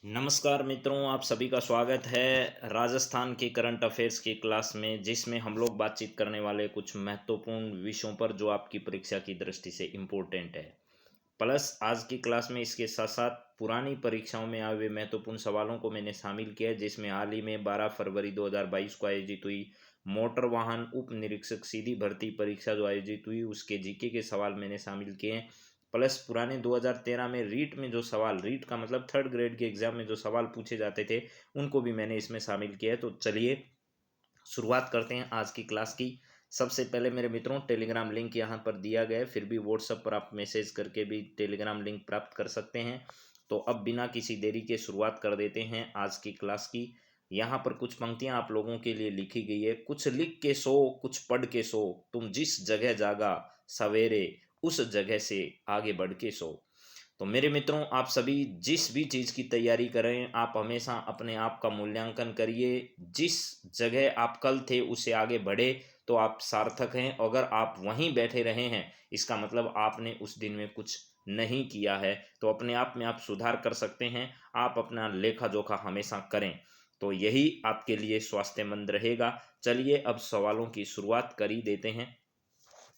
नमस्कार मित्रों, आप सभी का स्वागत है राजस्थान के करंट अफेयर्स की क्लास में, जिसमें हम लोग बातचीत करने वाले कुछ महत्वपूर्ण विषयों पर जो आपकी परीक्षा की दृष्टि से इम्पोर्टेंट है। प्लस आज की क्लास में इसके साथ साथ पुरानी परीक्षाओं में आए हुए महत्वपूर्ण सवालों को मैंने शामिल किया है, जिसमें हाल ही में 12 फरवरी 2022 को आयोजित हुई मोटर वाहन उप निरीक्षक सीधी भर्ती परीक्षा जो आयोजित हुई उसके जीके के सवाल मैंने शामिल किए हैं। प्लस पुराने 2013 में रीट में जो सवाल, रीट का मतलब थर्ड ग्रेड के एग्जाम में जो सवाल पूछे जाते थे, उनको भी मैंने इसमें शामिल किया है। तो चलिए शुरुआत करते हैं आज की क्लास की। सबसे पहले मेरे मित्रों, टेलीग्राम लिंक यहाँ पर दिया गया है, फिर भी व्हाट्सएप पर आप मैसेज करके भी टेलीग्राम लिंक प्राप्त कर सकते हैं। तो अब बिना किसी देरी के शुरुआत कर देते हैं आज की क्लास की। यहाँ पर कुछ पंक्तियाँ आप लोगों के लिए लिखी गई है। कुछ लिख के सो, कुछ पढ़ के सो, तुम जिस जगह जागा सवेरे, उस जगह से आगे बढ़ के सो। तो मेरे मित्रों, आप सभी जिस भी चीज़ की तैयारी करें, आप हमेशा अपने आप का मूल्यांकन करिए। जिस जगह आप कल थे उससे आगे बढ़े तो आप सार्थक हैं। अगर आप वहीं बैठे रहे हैं, इसका मतलब आपने उस दिन में कुछ नहीं किया है। तो अपने आप में आप सुधार कर सकते हैं। आप अपना लेखा जोखा हमेशा करें, तो यही आपके लिए स्वास्थ्यमंद रहेगा। चलिए अब सवालों की शुरुआत कर ही देते हैं।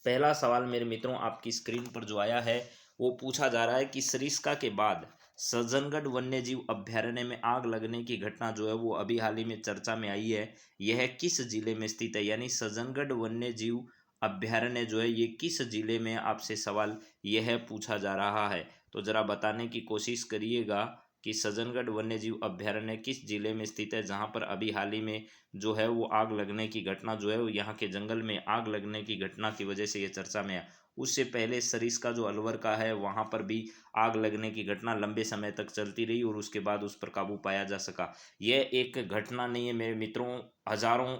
पहला सवाल मेरे मित्रों आपकी स्क्रीन पर जो आया है, वो पूछा जा रहा है कि सरिस्का के बाद सज्जनगढ़ वन्य जीव अभ्यारण्य में आग लगने की घटना जो है वो अभी हाल ही में चर्चा में आई है। यह किस जिले में स्थित है? यानी सज्जनगढ़ वन्य जीव अभ्यारण्य जो है ये किस जिले में, आपसे सवाल यह पूछा जा रहा है। तो जरा बताने की कोशिश करिएगा कि सज्जनगढ़ वन्य जीव अभ्यारण्य किस जिले में स्थित है, जहाँ पर अभी हाल ही में जो है वो आग लगने की घटना जो है वो यहाँ के जंगल में आग लगने की घटना की वजह से ये चर्चा में है। उससे पहले सरिस्का जो अलवर का है वहाँ पर भी आग लगने की घटना लंबे समय तक चलती रही और उसके बाद उस पर काबू पाया जा सका। यह एक घटना नहीं है मेरे मित्रों, हजारों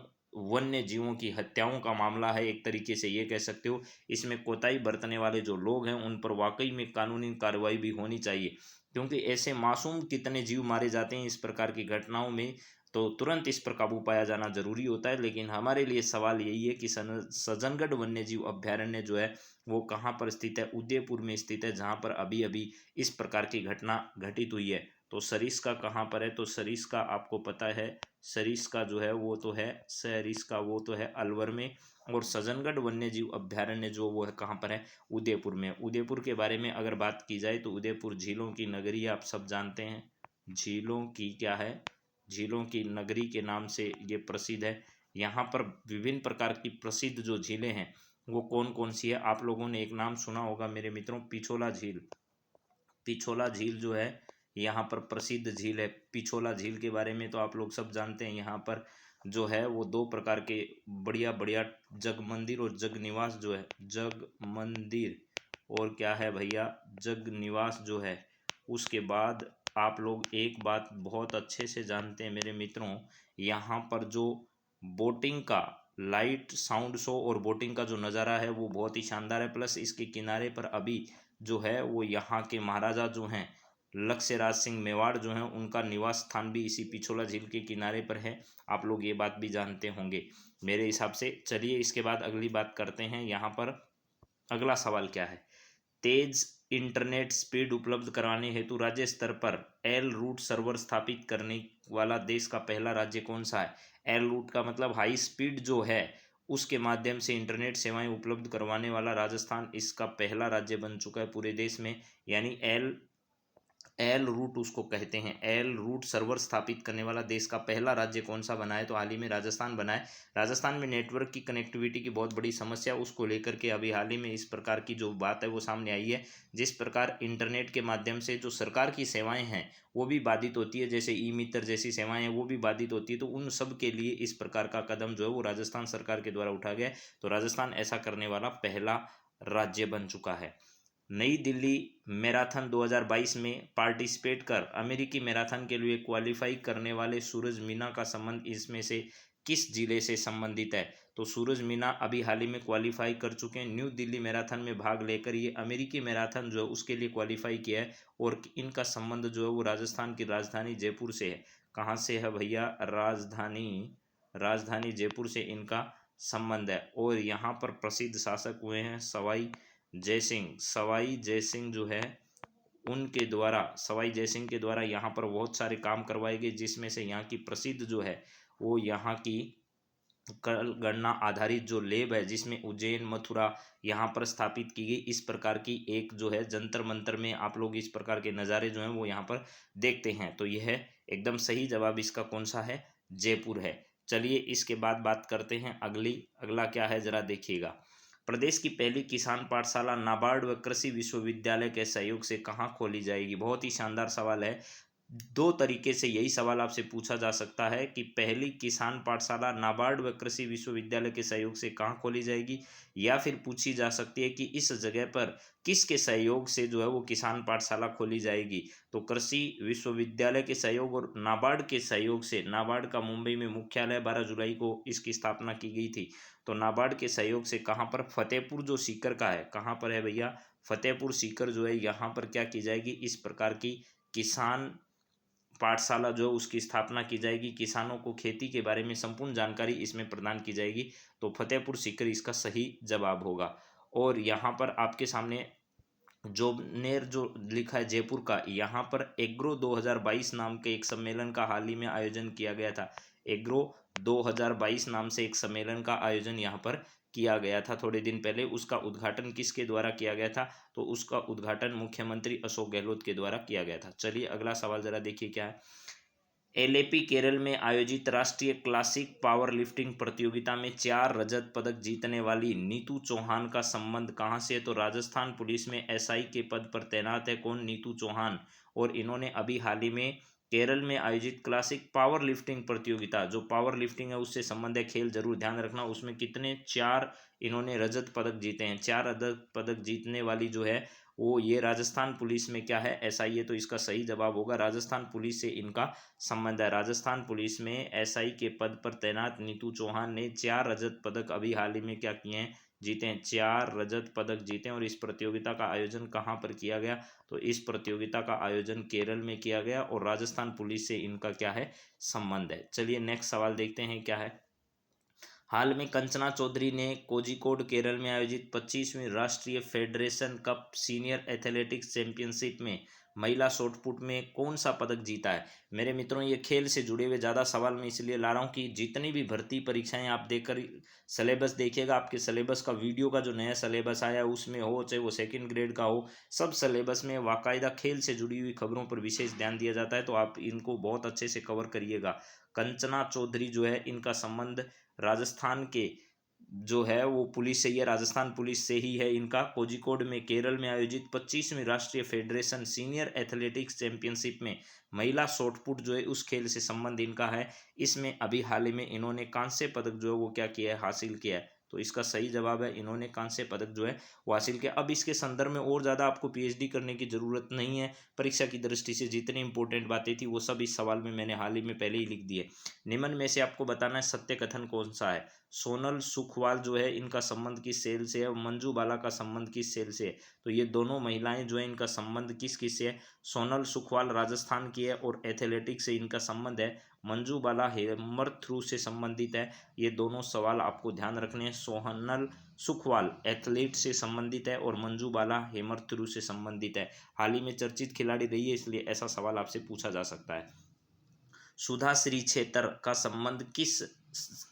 वन्य जीवों की हत्याओं का मामला है। एक तरीके से ये कह सकते हो। इसमें कोताही बरतने वाले जो लोग हैं उन पर वाकई में कानूनी कार्रवाई भी होनी चाहिए, क्योंकि ऐसे मासूम कितने जीव मारे जाते हैं इस प्रकार की घटनाओं में। तो तुरंत इस पर काबू पाया जाना जरूरी होता है। लेकिन हमारे लिए सवाल यही है कि सज्जनगढ़ वन्य जीव अभ्यारण्य जो है वो कहाँ पर स्थित है? उदयपुर में स्थित है, जहाँ पर अभी अभी इस प्रकार की घटना घटित हुई है। तो सरिस्का कहाँ पर है? तो सरिस्का आपको पता है, सरिस्का जो है वो तो है, सरिस्का वो तो है अलवर में। और सज्जनगढ़ वन्य जीव अभ्यारण्य जो वो है कहाँ पर है? उदयपुर में। उदयपुर के बारे में अगर बात की जाए तो उदयपुर झीलों की नगरी आप सब जानते हैं। झीलों की क्या है? झीलों की नगरी के नाम से ये प्रसिद्ध है। यहाँ पर विभिन्न प्रकार की प्रसिद्ध जो झीलें हैं वो कौन कौन सी है? आप लोगों ने एक नाम सुना होगा मेरे मित्रों, पिछोला झील। पिछोला झील जो है यहाँ पर प्रसिद्ध झील है। पिछोला झील के बारे में तो आप लोग सब जानते हैं। यहाँ पर जो है वो दो प्रकार के बढ़िया बढ़िया जग मंदिर और जग निवास जो है, जग मंदिर और क्या है भैया, जग निवास जो है। उसके बाद आप लोग एक बात बहुत अच्छे से जानते हैं मेरे मित्रों, यहाँ पर जो बोटिंग का लाइट साउंड शो और बोटिंग का जो नज़ारा है वो बहुत ही शानदार है। प्लस इसके किनारे पर अभी जो है वो यहाँ के महाराजा जो हैं लक्ष्यराज सिंह मेवाड़ जो हैं उनका निवास स्थान भी इसी पिछोला झील के किनारे पर है। आप लोग ये बात भी जानते होंगे मेरे हिसाब से। चलिए इसके बाद अगली बात करते हैं। यहाँ पर अगला सवाल क्या है? तेज इंटरनेट स्पीड उपलब्ध कराने हेतु राज्य स्तर पर एल रूट सर्वर स्थापित करने वाला देश का पहला राज्य कौन सा है? एल रूट का मतलब हाई स्पीड जो है उसके माध्यम से इंटरनेट सेवाएं उपलब्ध करवाने वाला राजस्थान इसका पहला राज्य बन चुका है पूरे देश में। यानी एल एल रूट उसको कहते हैं। एल रूट सर्वर स्थापित करने वाला देश का पहला राज्य कौन सा बना है? तो हाल ही में राजस्थान बना है। राजस्थान में नेटवर्क की कनेक्टिविटी की बहुत बड़ी समस्या, उसको लेकर के अभी हाल ही में इस प्रकार की जो बात है वो सामने आई है। जिस प्रकार इंटरनेट के माध्यम से जो सरकार की सेवाएं हैं वो भी बाधित होती है, जैसे ई मित्र जैसी सेवाएं हैं वो भी बाधित होती है। तो उन सब के लिए इस प्रकार का कदम जो है वो राजस्थान सरकार के द्वारा उठा गया है। तो राजस्थान ऐसा करने वाला पहला राज्य बन चुका है। नई दिल्ली मैराथन 2022 में पार्टिसिपेट कर अमेरिकी मैराथन के लिए क्वालिफाई करने वाले सूरज मीना का संबंध इसमें से किस जिले से संबंधित है? तो सूरज मीना अभी हाल ही में क्वालिफाई कर चुके हैं। न्यू दिल्ली मैराथन में भाग लेकर ये अमेरिकी मैराथन जो है उसके लिए क्वालिफाई किया है। और इनका संबंध जो है वो राजस्थान की राजधानी जयपुर से है। कहाँ से है भैया? राजधानी राजधानी जयपुर से इनका संबंध है। और यहाँ पर प्रसिद्ध शासक हुए हैं सवाई जयसिंह। सवाई जयसिंह जो है उनके द्वारा, सवाई जयसिंह के द्वारा यहाँ पर बहुत सारे काम करवाए गए, जिसमें से यहाँ की प्रसिद्ध जो है वो यहाँ की कल गणना आधारित जो लेब है, जिसमें उज्जैन मथुरा यहाँ पर स्थापित की गई। इस प्रकार की एक जो है जंतर मंतर में आप लोग इस प्रकार के नज़ारे जो हैं वो यहाँ पर देखते हैं। तो यह एकदम सही जवाब इसका कौन सा है? जयपुर है। चलिए इसके बाद बात करते हैं अगला क्या है जरा देखिएगा। प्रदेश की पहली किसान पाठशाला नाबार्ड व कृषि विश्वविद्यालय के सहयोग से कहाँ खोली जाएगी? बहुत ही शानदार सवाल है। दो तरीके से यही सवाल आपसे पूछा जा सकता है कि पहली किसान पाठशाला नाबार्ड व कृषि विश्वविद्यालय के सहयोग से कहाँ खोली जाएगी, या फिर पूछी जा सकती है कि इस जगह पर किसके सहयोग से जो है वो किसान पाठशाला खोली जाएगी। तो कृषि विश्वविद्यालय के सहयोग और नाबार्ड के सहयोग से, नाबार्ड का मुंबई में मुख्यालय 12 जुलाई को इसकी स्थापना की गई थी। तो नाबार्ड के सहयोग से कहाँ पर? फतेहपुर जो सीकर का है, कहाँ पर है भैया? फतेहपुर सीकर जो है यहाँ पर क्या की जाएगी? इस प्रकार की किसान पाठशाला जो है उसकी स्थापना की जाएगी। किसानों को खेती के बारे में संपूर्ण जानकारी इसमें प्रदान की जाएगी। तो फतेहपुर सीकर इसका सही जवाब होगा। और यहाँ पर आपके सामने जोबनेर जो लिखा है जयपुर का, यहाँ पर एग्रो 2022 नाम के एक सम्मेलन का हाल ही में आयोजन किया गया था। एग्रो 2022 नाम से एक सम्मेलन का आयोजन यहाँ पर किया गया था थोड़े दिन पहले। उसका उद्घाटन किसके द्वारा किया गया था? तो उसका उद्घाटन मुख्यमंत्री अशोक गहलोत के द्वारा किया गया था। चलिए अगला सवाल जरा देखिए क्या है। एलएपी केरल में आयोजित राष्ट्रीय क्लासिक पावर लिफ्टिंग प्रतियोगिता में 4 रजत पदक जीतने वाली नीतू चौहान का संबंध कहाँ से है? तो राजस्थान पुलिस में एसआई के पद पर तैनात है। कौन? नीतू चौहान। और इन्होंने अभी हाल ही में केरल में आयोजित क्लासिक पावर लिफ्टिंग प्रतियोगिता, जो पावर लिफ्टिंग है उससे संबंध है, खेल जरूर ध्यान रखना, उसमें कितने 4 इन्होंने रजत पदक जीते हैं। 4 रजत पदक जीतने वाली जो है वो ये राजस्थान पुलिस में क्या है? एसआई है। तो इसका सही जवाब होगा राजस्थान पुलिस से इनका संबंध है। राजस्थान पुलिस में एसआई के पद पर तैनात नीतू चौहान ने 4 रजत पदक अभी हाल ही में क्या किए हैं? जीते हैं। 4 रजत पदक जीते हैं। और इस प्रतियोगिता का आयोजन कहाँ पर किया गया? तो इस प्रतियोगिता का आयोजन केरल में किया गया और राजस्थान पुलिस से इनका क्या है? संबंध है। चलिए नेक्स्ट सवाल देखते हैं क्या है। हाल में कंचना चौधरी ने कोझिकोड केरल में आयोजित 25वीं राष्ट्रीय federation cup senior athletics championship में महिला शॉटपुट में कौन सा पदक जीता है? मेरे मित्रों, ये खेल से जुड़े हुए ज़्यादा सवाल मैं इसलिए ला रहा हूँ कि जितनी भी भर्ती परीक्षाएं आप देखकर सिलेबस देखिएगा, आपके सिलेबस का वीडियो का जो नया सिलेबस आया है उसमें हो, चाहे वो सेकंड ग्रेड का हो, सब सिलेबस में बाकायदा खेल से जुड़ी हुई खबरों पर विशेष ध्यान दिया जाता है। तो आप इनको बहुत अच्छे से कवर करिएगा। कंचना चौधरी जो है इनका संबंध राजस्थान के जो है वो पुलिस से ही है, राजस्थान पुलिस से ही है इनका। कोझिकोड में केरल में आयोजित 25वीं राष्ट्रीय फेडरेशन सीनियर एथलेटिक्स चैंपियनशिप में महिला शॉटपुट जो है उस खेल से संबंध इनका है। इसमें अभी हाल ही में इन्होंने कांस्य पदक जो है वो क्या किया है? हासिल किया है। तो इसका सही जवाब है, इन्होंने कांस्य पदक जो है वो हासिल किया। अब इसके संदर्भ में और ज़्यादा आपको पीएचडी करने की ज़रूरत नहीं है। परीक्षा की दृष्टि से जितनी इंपॉर्टेंट बातें थी वो सब इस सवाल में मैंने हाल ही में पहले ही लिख दिए। निम्न में से आपको बताना है सत्य कथन कौन सा है। सोनल सुखवाल जो है इनका संबंध किस सेल से है? मंजू बाला का संबंध किस सेल से है? तो ये दोनों महिलाएं जो है इनका संबंध किस किस से है? सोनल सुखवाल राजस्थान की है और एथलेटिक्स से इनका संबंध है। मंजू बाला हेमर थ्रू से संबंधित है। ये दोनों सवाल आपको ध्यान रखने हैं। सोनल सुखवाल एथलीट से संबंधित है और मंजू बाला हेमर थ्रू से संबंधित है। हाल ही में चर्चित खिलाड़ी रही है, इसलिए ऐसा सवाल आपसे पूछा जा सकता है। सुधा श्री क्षेत्र का संबंध किस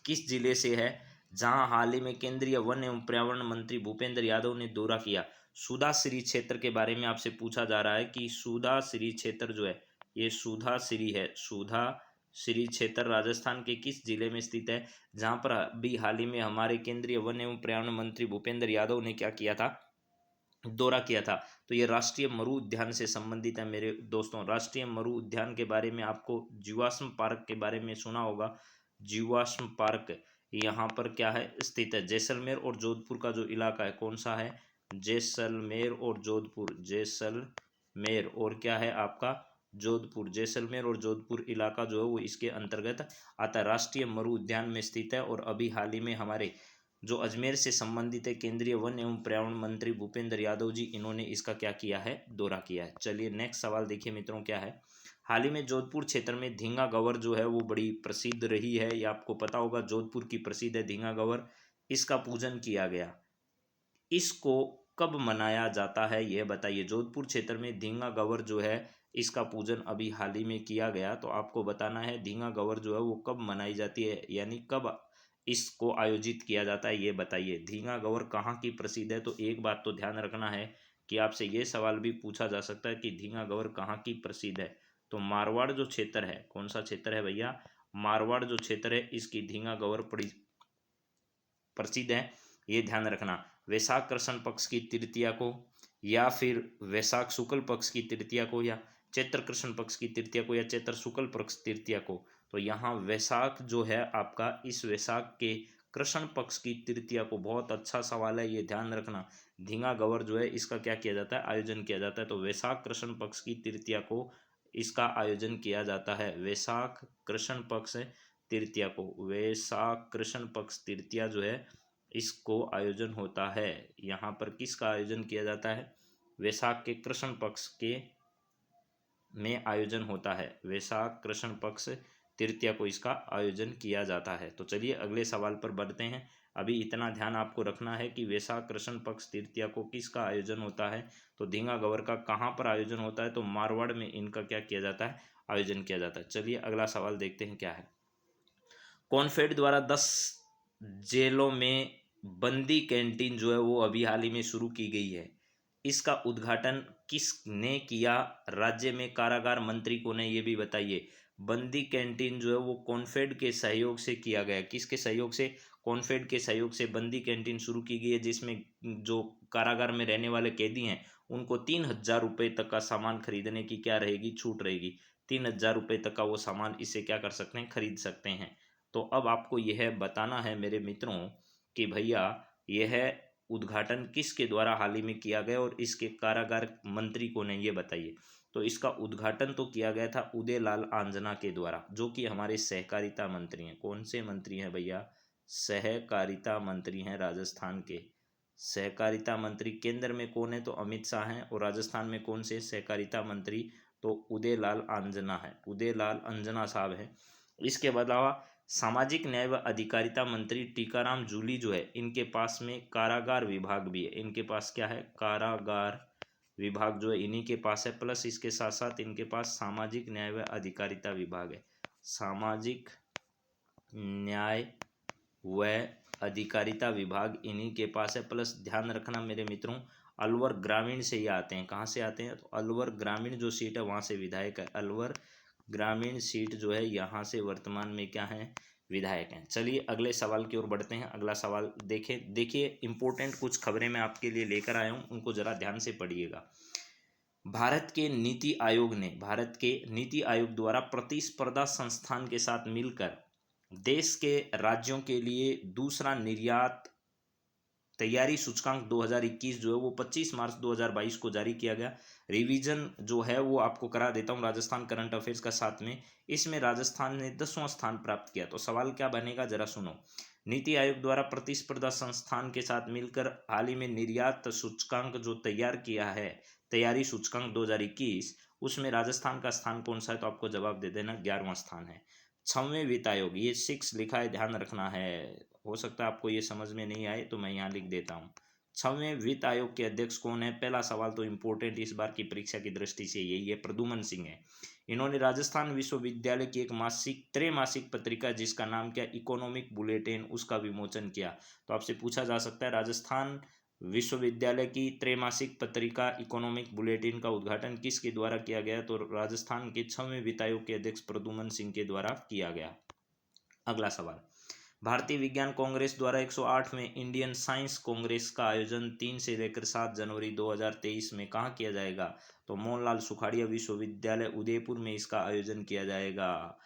किस जिले से है, जहां हाल ही में केंद्रीय वन एवं पर्यावरण मंत्री भूपेंद्र यादव ने दौरा किया? सुधा श्री क्षेत्र के बारे में आपसे पूछा जा रहा है कि सुधा श्री क्षेत्र जो है ये सुधा श्री है। सुधा श्री क्षेत्र राजस्थान के किस जिले में स्थित है, जहां पर अभी हाल ही में हमारे केंद्रीय वन एवं पर्यावरण मंत्री भूपेंद्र यादव ने क्या किया था? दौरा किया था। तो ये राष्ट्रीय मरु उद्यान से संबंधित है मेरे दोस्तों। राष्ट्रीय मरु उद्यान के बारे में आपको जीवाश्म पार्क के बारे में सुना होगा। जीवाश्म पार्क यहाँ पर क्या है? स्थित है। जैसलमेर और जोधपुर का जो इलाका है कौन सा है? जैसलमेर और जोधपुर। जैसलमेर और क्या है आपका? जोधपुर। जैसलमेर और जोधपुर इलाका जो है वो इसके अंतर्गत आता है। राष्ट्रीय मरु उद्यान में स्थित है। और अभी हाल ही में हमारे जो अजमेर से संबंधित है केंद्रीय वन एवं पर्यावरण मंत्री भूपेंद्र यादव जी, इन्होंने इसका क्या किया है? दौरा किया है। चलिए नेक्स्ट सवाल देखिए मित्रों क्या है। हाल ही में जोधपुर क्षेत्र में धींगा गवर जो है वो बड़ी प्रसिद्ध रही है। ये आपको पता होगा, जोधपुर की प्रसिद्ध है धींगा गवर। इसका पूजन किया गया। इसको कब मनाया जाता है यह बताइए। जोधपुर क्षेत्र में धींगा गवर जो है इसका पूजन अभी हाल ही में किया गया, तो आपको बताना है धींगा गवर जो है वो कब मनाई जाती है, यानी कब इसको आयोजित किया जाता है ये बताइए। धींगा गवर कहाँ की प्रसिद्ध है, तो एक बात तो ध्यान रखना है कि आपसे ये सवाल भी पूछा जा सकता है कि धींगा गवर कहाँ की प्रसिद्ध है। तो मारवाड़ जो क्षेत्र है, कौन सा क्षेत्र है भैया, मारवाड़ जो क्षेत्र है इसकी धींगा गवर प्रसिद्ध है, ये ध्यान रखना। वैशाख कृष्ण पक्ष की तृतीया को, या फिर वैशाख शुक्ल पक्ष की तृतीया को, या चैत्र कृष्ण पक्ष की तृतीया को, या चैत्र शुक्ल पक्ष तृतीया को। तो यहाँ वैशाख जो है आपका, इस वैशाख के कृष्ण पक्ष की तृतीया को, बहुत अच्छा सवाल है ये ध्यान रखना। धींगा गवर जो है इसका क्या किया जाता है, आयोजन किया जाता है। तो वैशाख कृष्ण पक्ष की तृतीया को इसका आयोजन किया जाता है। वैशाख कृष्ण पक्ष तृतीया को, वैशाख कृष्ण पक्ष तृतीया जो है इसको आयोजन होता है। यहाँ पर किसका आयोजन किया जाता है, वैशाख के कृष्ण पक्ष के में आयोजन होता है। वैशाख कृष्ण पक्ष तृतीया को इसका आयोजन किया जाता है। तो चलिए अगले सवाल पर बढ़ते हैं। अभी इतना ध्यान आपको रखना है कि वैशाख कृष्ण पक्ष तृतीया को किसका आयोजन होता है, तो धींगा गवर का कहाँ पर आयोजन होता है, तो मारवाड़ में इनका क्या किया जाता है, आयोजन किया जाता है। चलिए अगला सवाल देखते हैं क्या है। कॉनफेड द्वारा 10 जेलों में बंदी कैंटीन जो है वो अभी हाल ही में शुरू की गई है। इसका उद्घाटन किसने किया, राज्य में कारागार मंत्री को ने, ये भी बताइए। बंदी कैंटीन जो है वो कॉनफेड के सहयोग से किया गया। किसके सहयोग से, कॉनफेड के सहयोग से बंदी कैंटीन शुरू की गई है, जिसमें जो कारागार में रहने वाले कैदी हैं उनको 3,000 रुपये तक का सामान खरीदने की क्या रहेगी, छूट रहेगी। 3,000 रुपये तक का वो सामान इससे क्या कर सकते हैं, खरीद सकते हैं। तो अब आपको यह बताना है मेरे मित्रों कि भैया यह उद्घाटन किसके द्वारा हाल ही में किया गया और इसके कारागार मंत्री कौन है ये बताइए। तो इसका उद्घाटन तो किया गया था उदयलाल आंजना के द्वारा, जो कि हमारे सहकारिता मंत्री हैं। कौन से मंत्री हैं भैया, सहकारिता मंत्री हैं राजस्थान के। सहकारिता मंत्री केंद्र में कौन है, तो अमित शाह हैं, और राजस्थान में कौन से सहकारिता मंत्री, तो उदयलाल आंजना है, उदयलाल अंजना साहब हैं। इसके अलावा सामाजिक न्याय व अधिकारिता मंत्री टीकाराम जूली जो है इनके पास में कारागार विभाग भी है। इनके पास क्या है, कारागार विभाग जो है इन्हीं के पास है, प्लस इसके साथ साथ इनके पास सामाजिक न्याय व अधिकारिता विभाग है। सामाजिक न्याय व अधिकारिता विभाग इन्हीं के पास है। प्लस ध्यान रखना मेरे मित्रों, अलवर ग्रामीण से ये आते हैं। कहाँ से आते हैं, तो अलवर ग्रामीण जो सीट है वहाँ से विधायक है। अलवर ग्रामीण सीट जो है यहाँ से वर्तमान में क्या है, विधायक हैं। चलिए अगले सवाल की ओर बढ़ते हैं। अगला सवाल देखिए इंपॉर्टेंट कुछ खबरें मैं आपके लिए लेकर आया हूँ, उनको जरा ध्यान से पढ़िएगा। भारत के नीति आयोग द्वारा प्रतिस्पर्धा संस्थान के साथ मिलकर देश के राज्यों के लिए दूसरा निर्यात तैयारी सूचकांक 2021 जो है वो 25 मार्च 2022 को जारी किया गया। रिवीजन जो है वो आपको करा देता हूँ राजस्थान करंट अफेयर्स का साथ में। इसमें राजस्थान ने 10वां स्थान प्राप्त किया। तो सवाल क्या बनेगा जरा सुनो। नीति आयोग द्वारा प्रतिस्पर्धा संस्थान के साथ मिलकर हाल ही में निर्यात सूचकांक जो तैयार किया है, तैयारी सूचकांक 2021, उसमें राजस्थान का स्थान कौन सा है, तो आपको जवाब दे देना 11वां स्थान है। 6वें वित्त आयोग, ये 6 लिखा है, ध्यान रखना है, हो सकता है आपको ये समझ में नहीं आए तो मैं यहाँ लिख देता हूँ। 6वें वित्त आयोग के अध्यक्ष कौन है, पहला सवाल तो इम्पोर्टेंट इस बार की परीक्षा की दृष्टि से यही है, प्रद्युमन सिंह है। इन्होंने राजस्थान विश्वविद्यालय की एक त्रैमासिक पत्रिका जिसका नाम क्या, इकोनॉमिक बुलेटिन, उसका विमोचन किया। तो आपसे पूछा जा सकता है राजस्थान विश्वविद्यालय की त्रैमासिक पत्रिका इकोनॉमिक बुलेटिन का उद्घाटन किसके द्वारा किया गया, तो राजस्थान के 6वें वित्त आयोग के अध्यक्ष प्रद्युमन सिंह के द्वारा किया गया। अगला सवाल, भारतीय विज्ञान कांग्रेस द्वारा 108वें इंडियन साइंस कांग्रेस का आयोजन 3 से लेकर 7 जनवरी 2023 में कहाँ किया जाएगा, तो मोहनलाल सुखाड़िया विश्वविद्यालय उदयपुर में इसका आयोजन किया जाएगा।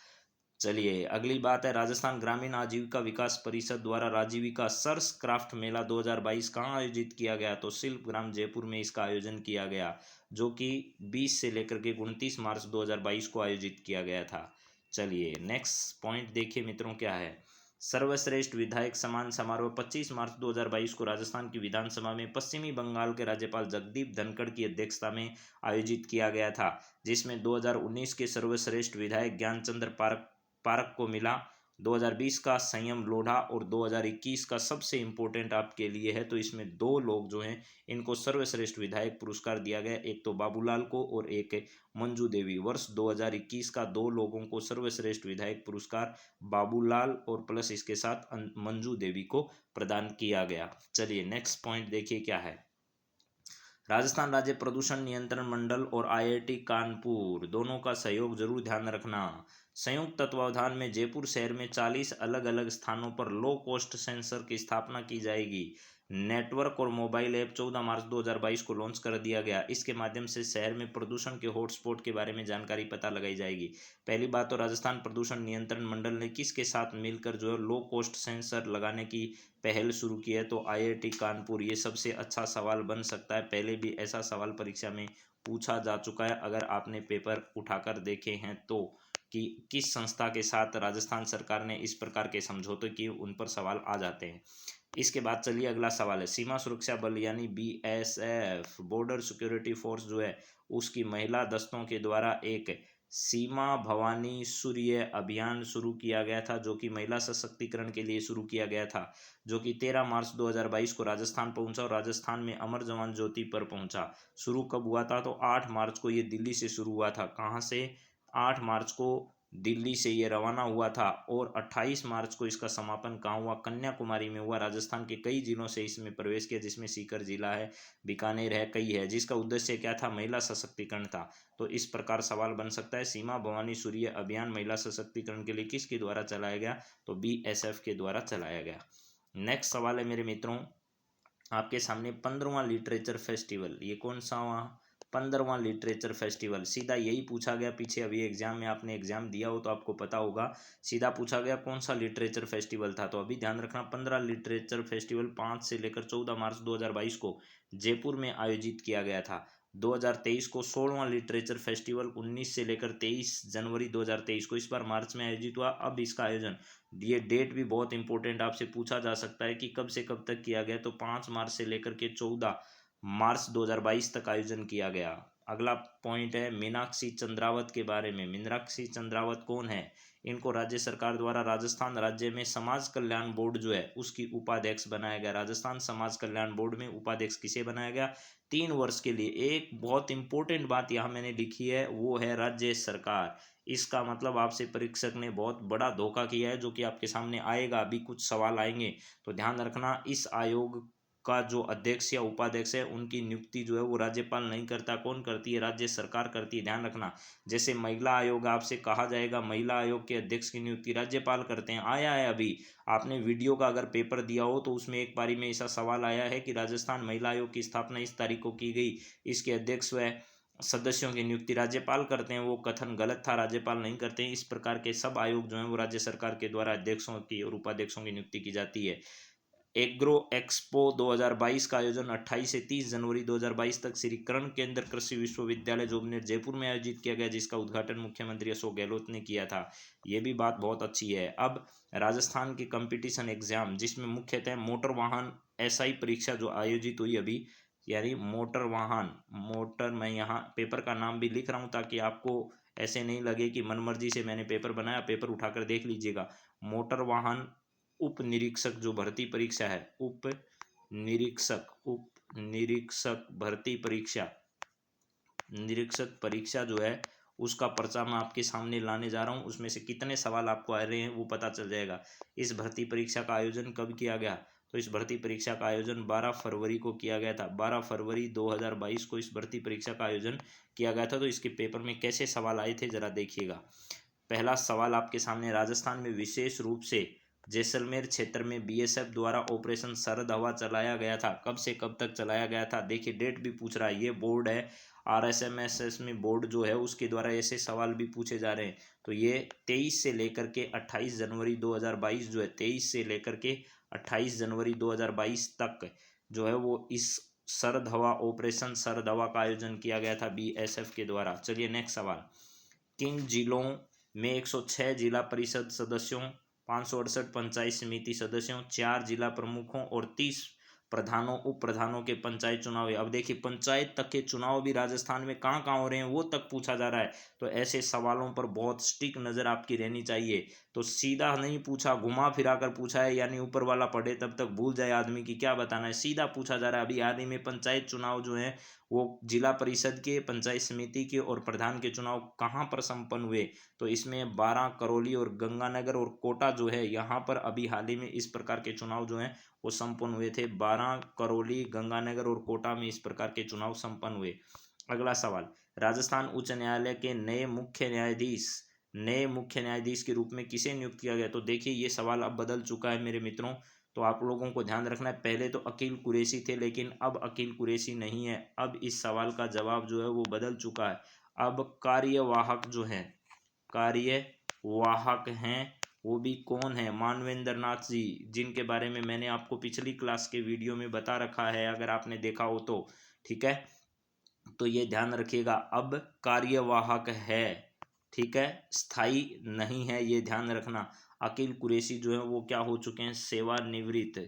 चलिए अगली बात है, राजस्थान ग्रामीण आजीविका विकास परिषद द्वारा राजीविका सर्स क्राफ्ट मेला 2022 कहाँ आयोजित किया गया, तो शिल्प ग्राम जयपुर में इसका आयोजन किया गया, जो कि 20 से लेकर के 29 मार्च 2022 को आयोजित किया गया था। चलिए नेक्स्ट पॉइंट देखिए मित्रों क्या है। सर्वश्रेष्ठ विधायक सम्मान समारोह 25 मार्च 2022 को राजस्थान की विधानसभा में पश्चिमी बंगाल के राज्यपाल जगदीप धनखड़ की अध्यक्षता में आयोजित किया गया था, जिसमें 2019 के सर्वश्रेष्ठ विधायक ज्ञानचंद्र पारक को मिला 2020 का संयम लोढ़ा और 2021 का सबसे इम्पोर्टेंट आपके लिए है, तो इसमें दो लोग जो हैं इनको सर्वश्रेष्ठ विधायक पुरस्कार दिया गया, एक तो बाबूलाल को और एक मंजू देवी। वर्ष 2021 का दो लोगों को सर्वश्रेष्ठ विधायक पुरस्कार बाबूलाल और प्लस इसके साथ मंजू देवी को प्रदान किया गया। चलिए नेक्स्ट पॉइंट देखिए क्या है। राजस्थान राज्य प्रदूषण नियंत्रण मंडल और आईआईटी कानपुर दोनों का सहयोग जरूर ध्यान रखना। संयुक्त तत्वावधान में जयपुर शहर में 40 अलग अलग स्थानों पर लो कॉस्ट सेंसर की स्थापना की जाएगी। नेटवर्क और मोबाइल ऐप 14 मार्च 2022 को लॉन्च कर दिया गया। इसके माध्यम से शहर में प्रदूषण के हॉटस्पॉट के बारे में जानकारी पता लगाई जाएगी। पहली बात तो राजस्थान प्रदूषण नियंत्रण मंडल ने किसके साथ मिलकर जो है लो कॉस्ट सेंसर लगाने की पहल शुरू की है, तो आईआईटी कानपुर। ये सबसे अच्छा सवाल बन सकता है, पहले भी ऐसा सवाल परीक्षा में पूछा जा चुका है अगर आपने पेपर उठाकर देखे हैं तो, कि किस संस्था के साथ राजस्थान सरकार ने इस प्रकार के समझौते किए, उन पर सवाल आ जाते हैं। इसके बाद चलिए अगला सवाल है, सीमा सुरक्षा बल यानी बीएसएफ बॉर्डर सिक्योरिटी फोर्स जो है उसकी महिला दस्तों के द्वारा एक सीमा भवानी सूर्य अभियान शुरू किया गया था, जो कि महिला सशक्तिकरण के लिए शुरू किया गया था, जो कि 13 मार्च 2022 को राजस्थान पहुंचा और राजस्थान में अमर जवान ज्योति पर पहुंचा। शुरू कब हुआ था, तो 8 मार्च को ये दिल्ली से शुरू हुआ था। कहाँ से? 8 मार्च को दिल्ली से ये रवाना हुआ था और 28 मार्च को इसका समापन कहाँ हुआ? कन्याकुमारी में हुआ। राजस्थान के कई जिलों से इसमें प्रवेश किया, जिसमें सीकर जिला है, बीकानेर है, कई है, जिसका उद्देश्य क्या था? महिला सशक्तिकरण था। तो इस प्रकार सवाल बन सकता है, सीमा भवानी सूर्य अभियान महिला सशक्तिकरण के लिए किसके द्वारा चलाया गया? तो बीएसएफ के द्वारा चलाया गया। नेक्स्ट सवाल है मेरे मित्रों आपके सामने, 15वां लिटरेचर फेस्टिवल, ये कौन सा हुआ? 15वां लिटरेचर फेस्टिवल। सीधा यही पूछा गया पीछे, अभी एग्जाम में आपने एग्जाम दिया हो तो आपको पता होगा, सीधा पूछा गया कौन सा लिटरेचर फेस्टिवल था। तो अभी ध्यान रखना, 15 लिटरेचर फेस्टिवल 5 से लेकर 14 मार्च 2022 को जयपुर में आयोजित किया गया था। 2023 को 16वां लिटरेचर फेस्टिवल 19 से लेकर 23 जनवरी 2023 को, इस बार मार्च में आयोजित हुआ। अब इसका आयोजन, ये डेट भी बहुत इंपॉर्टेंट, आपसे पूछा जा सकता है कि कब से कब तक किया गया, तो 5 मार्च से लेकर के 14 मार्च 2022 तक आयोजन किया गया। अगला पॉइंट है मीनाक्षी चंद्रावत के बारे में। मीनाक्षी चंद्रावत कौन है? इनको राज्य सरकार द्वारा राजस्थान राज्य में समाज कल्याण बोर्ड जो है उसकी उपाध्यक्ष बनाया गया। राजस्थान समाज कल्याण बोर्ड में उपाध्यक्ष किसे बनाया गया? 3 वर्ष के लिए। एक बहुत इंपॉर्टेंट बात यहाँ मैंने लिखी है, वो है राज्य सरकार। इसका मतलब आपसे परीक्षक ने बहुत बड़ा धोखा किया है, जो कि आपके सामने आएगा, अभी कुछ सवाल आएंगे तो ध्यान रखना। इस आयोग का जो अध्यक्ष या उपाध्यक्ष है उनकी नियुक्ति जो है वो राज्यपाल नहीं करता, कौन करती है? राज्य सरकार करती है। ध्यान रखना, जैसे महिला आयोग आपसे कहा जाएगा महिला आयोग के अध्यक्ष की नियुक्ति राज्यपाल करते हैं। आया है अभी, आपने वीडियो का अगर पेपर दिया हो तो उसमें एक बारी में ऐसा सवाल आया है कि राजस्थान महिला आयोग की स्थापना इस तारीख को की गई, इसके अध्यक्ष व सदस्यों की नियुक्ति राज्यपाल करते हैं। वो कथन गलत था, राज्यपाल नहीं करते हैं। इस प्रकार के सब आयोग जो हैं वो राज्य सरकार के द्वारा अध्यक्षों की और उपाध्यक्षों की नियुक्ति की जाती है। एग्रो एक्सपो 2022 का आयोजन 28 से 30 जनवरी 2022 तक श्री कर्ण केंद्र कृषि विश्वविद्यालय जोबनेर जयपुर में आयोजित किया गया, जिसका उद्घाटन मुख्यमंत्री अशोक गहलोत ने किया था। ये भी बात बहुत अच्छी है। अब राजस्थान की कंपटीशन एग्जाम, जिसमें मुख्यतः मोटर वाहन एसआई परीक्षा जो आयोजित हुई अभी, यानी मोटर वाहन, मोटर, मैं यहाँ पेपर का नाम भी लिख रहा हूँ ताकि आपको ऐसे नहीं लगे कि मनमर्जी से मैंने पेपर बनाया, पेपर उठाकर देख लीजिएगा। मोटर वाहन उप निरीक्षक जो भर्ती परीक्षा है, उप निरीक्षक भर्ती परीक्षा, निरीक्षक परीक्षा जो है उसका पर्चा मैं आपके सामने लाने जा रहा हूँ। उसमें से कितने सवाल आपको आ रहे हैं वो पता चल जाएगा। इस भर्ती परीक्षा का आयोजन कब किया गया? तो इस भर्ती परीक्षा का आयोजन 12 फरवरी को किया गया था। 12 फरवरी 2022 को इस भर्ती परीक्षा का आयोजन किया गया था। तो इसके पेपर में कैसे सवाल आए थे जरा देखिएगा। पहला सवाल आपके सामने, राजस्थान में विशेष रूप से जैसलमेर क्षेत्र में बीएसएफ द्वारा ऑपरेशन शरद हवा चलाया गया था, कब से कब तक चलाया गया था? देखिए डेट भी पूछ रहा है, ये बोर्ड है आरएसएमएसएस में बोर्ड जो है उसके द्वारा ऐसे सवाल भी पूछे जा रहे हैं। तो ये 23 से लेकर के 28 जनवरी 2022 जो है, 23 से लेकर के 28 जनवरी 2022 तक जो है वो इस शरद हवा, ऑपरेशन शरद हवा का आयोजन किया गया था बीएसएफ के द्वारा। चलिए नेक्स्ट सवाल, किन जिलों में 106 जिला परिषद सदस्यों, 568 पंचायत समिति सदस्यों, 4 जिला प्रमुखों और 30 प्रधानों उप प्रधानों के पंचायत चुनाव है? अब देखिए पंचायत तक के चुनाव भी राजस्थान में कहाँ कहाँ हो रहे हैं वो तक पूछा जा रहा है। तो ऐसे सवालों पर बहुत स्टिक नज़र आपकी रहनी चाहिए। तो सीधा नहीं पूछा, घुमा फिरा कर पूछा है, यानी ऊपर वाला पढ़े तब तक भूल जाए आदमी की क्या बताना है, सीधा पूछा जा रहा है। अभी हाल ही में पंचायत चुनाव जो है वो जिला परिषद के, पंचायत समिति के और प्रधान के चुनाव कहाँ पर संपन्न हुए, तो इसमें 12 करौली और गंगानगर और कोटा जो है यहाँ पर अभी हाल ही में इस प्रकार के चुनाव जो हैं वो संपन्न हुए थे। 12 करौली, गंगानगर और कोटा में इस प्रकार के चुनाव संपन्न हुए। अगला सवाल, राजस्थान उच्च न्यायालय के नए मुख्य न्यायाधीश के रूप में किसे नियुक्त किया गया। तो देखिए ये सवाल अब बदल चुका है मेरे मित्रों, तो आप लोगों को ध्यान रखना है। पहले तो अकील कुरैशी थे, लेकिन अब अकील कुरैशी नहीं है। अब इस सवाल का जवाब जो है वो बदल चुका है। अब कार्यवाहक जो है, कार्यवाहक हैं, वो भी कौन है, मानवेंद्र नाथ जी, जिनके बारे में मैंने आपको पिछली क्लास के वीडियो में बता रखा है, अगर आपने देखा हो तो। ठीक है, तो ये ध्यान रखिएगा, अब कार्यवाहक है, ठीक है, स्थायी नहीं है, ये ध्यान रखना। अकील कुरैशी जो है वो क्या हो चुके हैं, सेवानिवृत्त